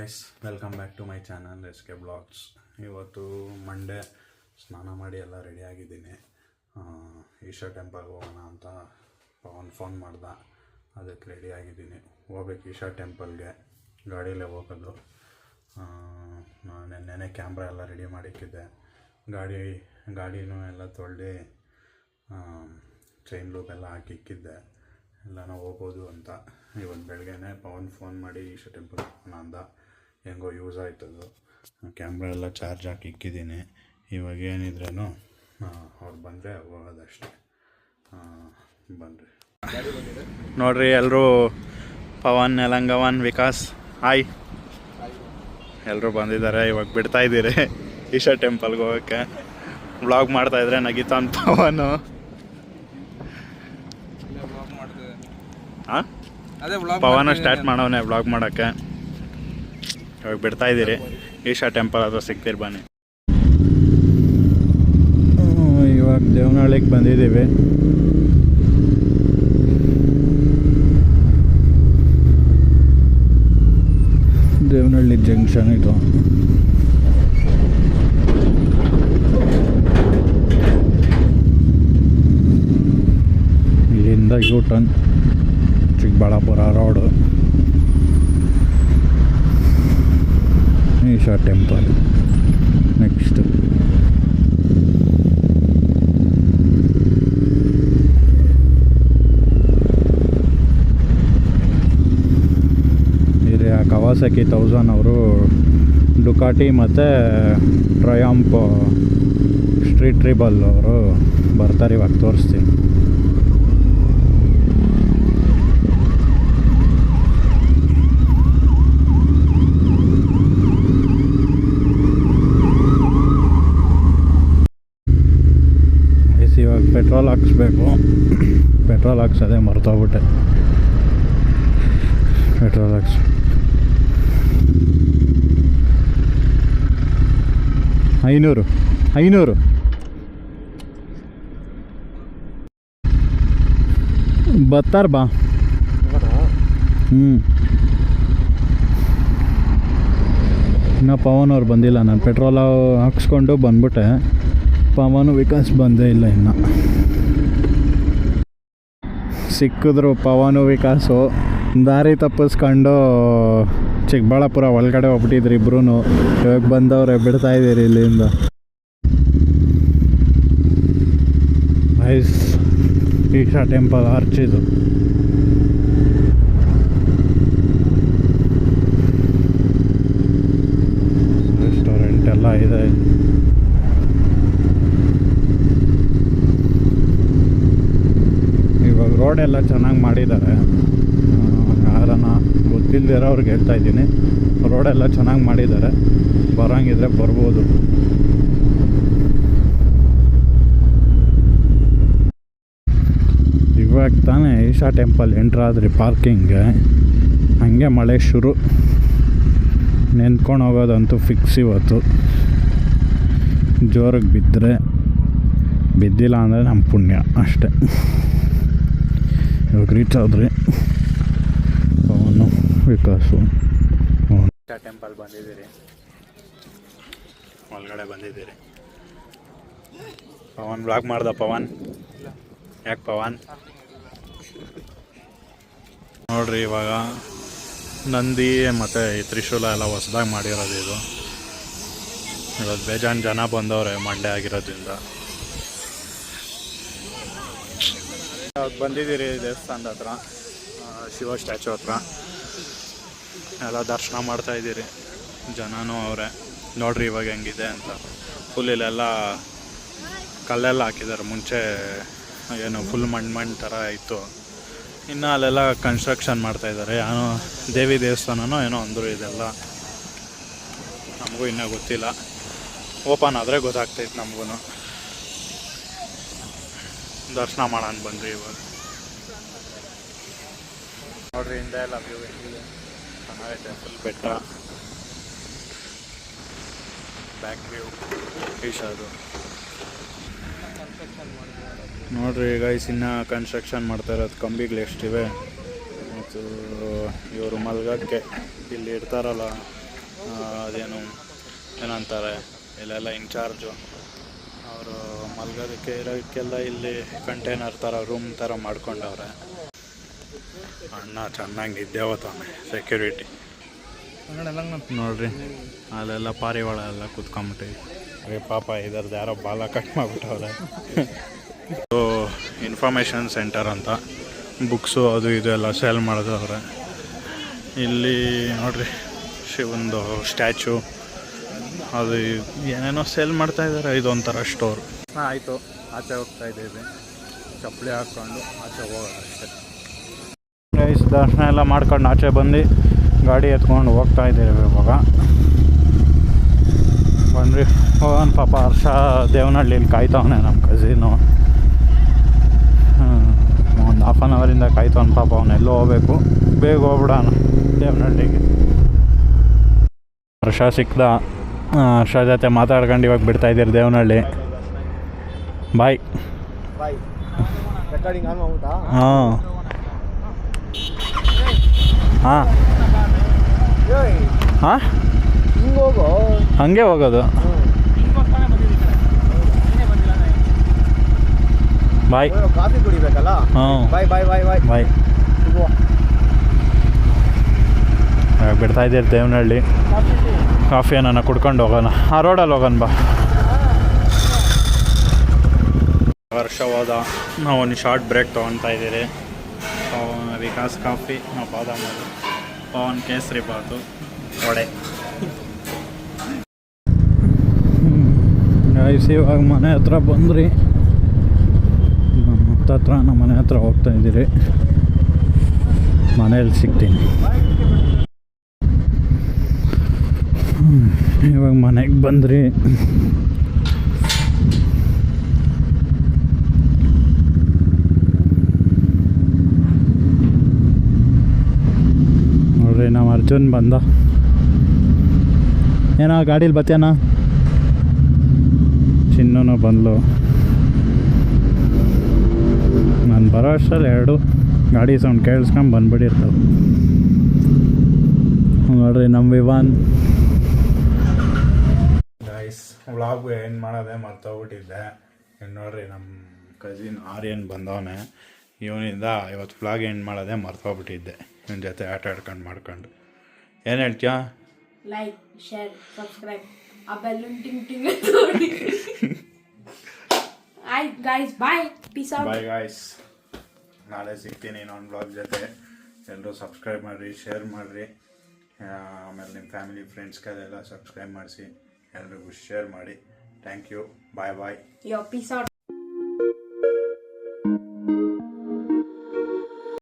Guys, welcome back to my channel SK blogs. ಇವತ್ತು Monday, ಸ್ನಾನ ಮಾಡಿ ಎಲ್ಲ ರೆಡಿಯಾಗಿದ್ದೀನಿ. ಈಶಾ ಟೆಂಪಲ್ಗೆ ಹೋಗೋಣ ಅಂತ ಪವನ್ ಫೋನ್ ಮಾಡ್ದ, ಅದಕ್ಕೆ ರೆಡಿಯಾಗಿದ್ದೀನಿ. ಹೋಗ್ಬೇಕು ಈಶಾ ಟೆಂಪಲ್ಗೆ, ಗಾಡಿಯಲ್ಲೇ ಹೋಗೋದು. ನಾನು ನೆನ್ನೆ ಕ್ಯಾಮ್ರಾ ಎಲ್ಲ ರೆಡಿ ಮಾಡಿಕ್ಕಿದ್ದೆ, ಗಾಡಿನೂ ಎಲ್ಲ ತೊಳೆದು ಚೈನ್ ಲೂಪ್ ಎಲ್ಲ ಹಾಕಿಕ್ಕಿದ್ದೆ, ಎಲ್ಲನೂ ಹೋಗ್ಬೋದು ಅಂತ. ಇವತ್ತು ಬೆಳಗ್ಗೆನೇ ಪವನ್ ಫೋನ್ ಮಾಡಿ ಈಶಾ ಟೆಂಪಲ್ ಹೋಗೋಣ ಅಂದ. ಹೆಂಗೋ ಯೂಸ್ ಆಯ್ತದು. ಕ್ಯಾಮ್ರಾ ಎಲ್ಲ ಚಾರ್ಜ್ ಹಾಕಿ ಇಕ್ಕಿದ್ದೀನಿ. ಇವಾಗ ಏನಿದ್ರೂ ಅವ್ರು ಬಂದರೆ ಹೋಗೋದಷ್ಟೇ. ಬನ್ನಿರಿ ನೋಡಿರಿ, ಎಲ್ಲರೂ ಪವನ್, ಯಲಂಗವನ್, ವಿಕಾಸ್, ಹಾಯ್, ಎಲ್ಲರೂ ಬಂದಿದ್ದಾರೆ. ಇವಾಗ ಬಿಡ್ತಾಯಿದ್ದೀರಿ ಈಶಾ ಟೆಂಪಲ್ಗೆ ಹೋಗೋಕ್ಕೆ. ವ್ಲಾಗ್ ಮಾಡ್ತಾಯಿದ್ರೆ ನಗಿತಾನ್ ಪವನು. ಹಾಂ, ಪವನ ಸ್ಟಾರ್ಟ್ ಮಾಡವನೇ ವ್ಲಾಗ್ ಮಾಡೋಕ್ಕೆ. ಇವಾಗ ಬಿಡ್ತಾಯಿದ್ದೀರಿ ಈಶಾ ಟೆಂಪಲ್ ಅದು ಸಿಗ್ತೀರಿ, ಬನ್ನಿ. ಇವಾಗ ದೇವನಹಳ್ಳಿಗೆ ಬಂದಿದ್ದೀವಿ. ದೇವನಹಳ್ಳಿ ಜಂಕ್ಷನ್ ಇದು. ಇಲ್ಲಿಂದ U turn Chikkaballapur road, Isha temple next. ಇಲ್ಲಿ ಕವಾಸಕಿ 1000 ಅವರು ಡುಕಾಟಿ ಮತ್ತು ಟ್ರಯಾಂಪ್ ಸ್ಟ್ರೀಟ್ ಟ್ರಿಬಲ್ ಅವರು ಬರ್ತಾರೆ. ಇವಾಗ ತೋರಿಸ್ತೀನಿ. ಇವಾಗ ಪೆಟ್ರೋಲ್ ಹಾಕಿಸ್ಬೇಕು. ಪೆಟ್ರೋಲ್ ಹಾಕ್ಸೋದೇ ಮರ್ತೋಗ್ಬಿಟ್ಟೆ. ಪೆಟ್ರೋಲ್ ಹಾಕ್ಸ್ 500 ಬತ್ತಾರ ಬಾ. ಇನ್ನೂ ಪವನ್ ಅವ್ರು ಬಂದಿಲ್ಲ. ನಾನು ಪೆಟ್ರೋಲ್ ಹಾಕ್ಸ್ಕೊಂಡು ಬಂದ್ಬಿಟ್ಟೆ. ಪವನು ವಿಕಾಸ್ ಬಂದೇ ಇಲ್ಲ ಇನ್ನು. ಸಿಕ್ಕಿದ್ರು ಪವನು ವಿಕಾಸು. ದಾರಿ ತಪ್ಪಿಸ್ಕೊಂಡು ಚಿಕ್ಕಬಳ್ಳಾಪುರ ಒಳಗಡೆ ಹೋಗ್ಬಿಟ್ಟಿದ್ರು ಇಬ್ರು. ಇವಾಗ ಬಂದವ್ರೆ, ಬಿಡ್ತಾಯಿದ್ದೀರಿ ಇಲ್ಲಿಂದ. ಐಸ್ ಈಶಾ ಟೆಂಪಲ್ ಆರ್ಚ್ ಇದು. ರೆಸ್ಟೋರೆಂಟ್ ಎಲ್ಲ ಇದೆ. ಇವಾಗ ರೋಡೆಲ್ಲ ಚೆನ್ನಾಗಿ ಮಾಡಿದ್ದಾರೆ. ಯಾರನ್ನ ಗೊತ್ತಿಲ್ಲದಿರೋರ್ಗೆ ಹೇಳ್ತಾ ಇದ್ದೀನಿ, ರೋಡೆಲ್ಲ ಚೆನ್ನಾಗಿ ಮಾಡಿದ್ದಾರೆ. ಬರೋಂಗಿದ್ರೆ ಬರ್ಬೋದು. ಇವಾಗ ತಾನೇ ಈಶಾ ಟೆಂಪಲ್ ಎಂಟ್ರಾದ್ರಿ ಪಾರ್ಕಿಂಗ್ಗೆ. ಹಂಗೆ ಮಳೆ ಶುರು. ನೆನ್ಕೊಂಡು ಹೋಗೋದಂತೂ ಫಿಕ್ಸ್ ಇವತ್ತು. ಜೋರಿಗೆ ಬಿದ್ದರೆ, ಬಿದ್ದಿಲ್ಲ ಅಂದರೆ ನಮ್ಮ ಪುಣ್ಯ ಅಷ್ಟೆ. ಇವಾಗ ರೀಚ್ ಆದ್ರಿ ಪವನು ವಿಕಾಸು. ಈಶಾ ಟೆಂಪಲ್ ಬಂದಿದ್ದೀರಿ, ಒಳಗಡೆ ಬಂದಿದ್ದೀರಿ. ಪವನ್ ಬ್ಲಾಗ್ ಮಾಡ್ದ. ಪವನ್ ಯಾಕೆ ಪವನ್? ನೋಡ್ರಿ, ಇವಾಗ ನಂದಿ ಮತ್ತು ಈ ತ್ರಿಶೂಲ ಎಲ್ಲ ಹೊಸದಾಗಿ ಮಾಡಿರೋದು ಇದು. ಇವತ್ತು ಬೇಜಾನ್ ಜನ ಬಂದವ್ರೆ ಮಂಡೇ ಆಗಿರೋದ್ರಿಂದ. ಬಂದಿದ್ದೀರಿ ದೇವಸ್ಥಾನದ ಹತ್ರ, ಶಿವ ಸ್ಟ್ಯಾಚು ಹತ್ರ ಎಲ್ಲ ದರ್ಶನ ಮಾಡ್ತಾಯಿದ್ದೀರಿ. ಜನನೂ ಅವರೇ. ನೋಡ್ರಿ ಇವಾಗ ಹೆಂಗಿದೆ ಅಂತ. ಫುಲ್ ಇಲ್ಲೆಲ್ಲ ಕಲ್ಲೆಲ್ಲ ಹಾಕಿದ್ದಾರೆ. ಮುಂಚೆ ಏನು ಫುಲ್ ಮಣ್ಣು ಥರ ಇತ್ತು. ಇನ್ನು ಅಲ್ಲೆಲ್ಲ ಕನ್ಸ್ಟ್ರಕ್ಷನ್ ಮಾಡ್ತಾಯಿದ್ದಾರೆ. ಏನೋ ದೇವಿ ದೇವಸ್ಥಾನನೋ ಏನೋ ಅಂದರು. ಇದೆಲ್ಲ ನಮಗೂ ಇನ್ನೂ ಗೊತ್ತಿಲ್ಲ. ಓಪನ್ ಆದರೆ ಗೊತ್ತಾಗ್ತೈತೆ ನಮಗೂ. ದರ್ಶನ ಮಾಡೋಣ ಬಂದ್ರಿ. ಇವಾಗ ನೋಡ್ರಿ, ಹಿಂದೆ ಎಲ್ಲ ವ್ಯೂ ಹೆಂಗಿದೆ, ಚೆನ್ನಾಗೈತೆ. ಫುಲ್ ಬೆಟ್ಟ, ಬ್ಯಾಕ್ ವ್ಯೂ ಈಶಾದು. ನೋಡ್ರಿ ಗೈಸ್, ಇನ್ನೂ ಕನ್ಸ್ಟ್ರಕ್ಷನ್ ಮಾಡ್ತಾ ಇರೋದು. ಕಂಬಿಗಳು ಎಷ್ಟಿವೆ. ಮತ್ತು ಇವರು ಮಲ್ಗಕ್ಕೆ ಇಲ್ಲಿ ಇರ್ತಾರಲ್ಲ ಅದೇನು ಏನಂತಾರೆ ಇಲ್ಲೆಲ್ಲ ಇನ್ಚಾರ್ಜು ಅವರು ಮಲ್ಗೋದಕ್ಕೆ ಇರೋದಕ್ಕೆಲ್ಲ ಇಲ್ಲಿ ಕಂಟೈನರ್ ಥರ ರೂಮ್ ಥರ ಮಾಡ್ಕೊಂಡವ್ರೆ. ಅಣ್ಣ ಚೆನ್ನಾಗಿ ನಿದ್ದೆ ಹೋಗ್ತಾನೆ ಸೆಕ್ಯೂರಿಟಿ ನೋಡ್ರಿ. ಅಲ್ಲೆಲ್ಲ ಪಾರಿವಾಳ ಎಲ್ಲ ಕೂತ್ಕೊಂಬಿಟ್ಟಿವಿ. ಪಾಪ ಇದರದ್ದು ಯಾರೋ ಬಾಲ ಕಟ್ ಮಾಡಿಬಿಟ್ಟವ್ರೆ. ಇದು ಇನ್ಫಾರ್ಮೇಷನ್ ಸೆಂಟರ್ ಅಂತ ಬುಕ್ಸು ಅದು ಇದು ಎಲ್ಲ ಸೇಲ್ ಮಾಡಿದವ್ರೆ. ಇಲ್ಲಿ ನೋಡ್ರಿ ಶಿವಂದು ಸ್ಟ್ಯಾಚು ಅದು ಏನೇನೋ ಸೇಲ್ ಮಾಡ್ತಾಯಿದ್ದಾರೆ. ಇದೊಂಥರ ಸ್ಟೋರ್. ಆಯಿತು, ಆಚೆ ಹೋಗ್ತಾಯಿದ್ದೀವಿ. ಚಪ್ಪಲಿ ಹಾಕ್ಕೊಂಡು ಆಚೆ ಹೋಗೋದಷ್ಟೇ. ಗೈಸ್ ದರ್ಶನ ಎಲ್ಲ ಮಾಡ್ಕೊಂಡು ಆಚೆ ಬಂದು ಗಾಡಿ ಎತ್ಕೊಂಡು ಹೋಗ್ತಾಯಿದ್ದೀವಿ ಇವಾಗ. ಬನ್ರಿ ಹೋಗೋಣ. ಪಾಪ ಹರ್ಷ ದೇವನಹಳ್ಳಿಲಿ ಕಾಯ್ತವನೆ, ನಮ್ಮ ಕಸಿನು. ಒಂದು ಹಾಫ್ ಆನ್ ಅವರಿಂದ ಕಾಯ್ತವನು ಪಾಪ. ಅವನೆಲ್ಲೋ ಹೋಗ್ಬೇಕು, ಬೇಗ ಹೋಗ್ಬಿಡೋಣ ದೇವನಹಳ್ಳಿಗೆ. ಹರ್ಷ ಸಿಕ್ದ. ಹರ್ಷ ಜೊತೆ ಮಾತಾಡ್ಕೊಂಡು ಇವಾಗ ಬಿಡ್ತಾಯಿದ್ದೀರಿ ದೇವನಹಳ್ಳಿ. ಬಾಯ್. ಹಾಂ ಹಾಂ ಹಾಂ ಹಂಗೆ ಹೋಗೋದು. ಬಾಯ್. ಕಾಫಿ ಕುಡಿಬೇಕಲ್ಲ. ಹಾಂ ಬಾಯ್ ಬಾಯ್ ಬಾಯ್ ಬಾಯ್ ಬಾಯ್. ಬಿಡ್ತಾಯಿದ್ದೀರಿ ದೇವನಹಳ್ಳಿ. ಕಾಫಿ ಏನಾನ ಕುಡ್ಕೊಂಡು ಹೋಗೋಣ. ಆ ರೋಡಲ್ಲಿ ಹೋಗೋಣ ಬಾ. ವರ್ಷ ಹೋದ. ನಾವು ಒಂದು ಶಾರ್ಟ್ ಬ್ರೇಕ್ ತೊಗೊತಾ ಇದ್ದೀರಿ. ವಿಕಾಸ್ ಕಾಫಿ, ಬಾದಾಮ್, ಪವನ್ ಕೇಸರಿ ಬಾತು, ವಡೆ. ಇವಾಗ ಮನೆ ಹತ್ರ ಬಂದ್ರಿ. ನಮ್ಮ ಮನೆ ಹತ್ರ ಹೋಗ್ತಾ ಇದ್ದೀರಿ. ಮನೇಲಿ ಸಿಗ್ತೀನಿ. ಇವಾಗ ಮನೆಗೆ ಬಂದ್ರಿ. ನೋಡ್ರಿ ನಾವು ಅರ್ಜುನ್ ಬಂದ. ಏನೋ ಗಾಡೀಲಿ ಬತ್ತೇನ. ಚಿನ್ನೂ ಬಂದ್ಲು. ನಾನು ಬರೋ ಅಷ್ಟರಲ್ಲಿ 2 ಗಾಡಿ ಸೌಂಡ್ ಕೇಳಿಸ್ಕೊಂಡು ಬಂದ್ಬಿಟ್ಟಿರ್ತವೆ. ನೋಡ್ರಿ ನಮ್ಮ ವಿವಾನ್. ಗೈಸ್ ವ್ಲಾಗ್ ಏನು ಮಾಡೋದೆ ಮರ್ತೋಗ್ಬಿಟ್ಟಿದ್ದೆ. ನೋಡ್ರಿ ನಮ್ಮ ಕಸಿನ್ ಆರ್ಯನ್ ಬಂದವನೆ. ಇವನಿಂದ ಇವತ್ತು ವ್ಲಾಗ್ ಎಂಡ್ ಮಾಡೋದೆ ಮರ್ತೋಗ್ಬಿಟ್ಟಿದ್ದೆ. ಇವನ ಜೊತೆ ಆಟ ಆಡ್ಕೊಂಡು ಮಾಡ್ಕೊಂಡು. ಏನು ಹೇಳ್ತೀಯಾ? ಲೈಕ್, ಶೇರ್, ಸಬ್ಸ್ಕ್ರೈಬ್, ಆ ಬೆಲ್ಲೂನ್ ಟಿಂಗ್ ಟಿಂಗ್. ಆಯ್ತು ಗೈಸ್, ಬಾಯ್, ಪೀಸ್ ಔಟ್. ಬಾಯ್ ಗೈಸ್, ನಾಳೆ ಸಿಗ್ತೀನಿ ಇನ್ನೊಂದು ವ್ಲಾಗ್ ಜೊತೆ. ಎಲ್ಲರೂ ಸಬ್ಸ್ಕ್ರೈಬ್ ಮಾಡಿರಿ, ಶೇರ್ ಮಾಡಿರಿ. ಆಮೇಲೆ ನಿಮ್ಮ ಫ್ಯಾಮಿಲಿ ಫ್ರೆಂಡ್ಸ್ಗೆಲ್ಲ ಸಬ್ಸ್ಕ್ರೈಬ್ ಮಾಡಿಸಿ, ಎಲ್ರಿಗೂ ಶೇರ್ ಮಾಡಿ. Thank you. Bye bye. Yo, peace out.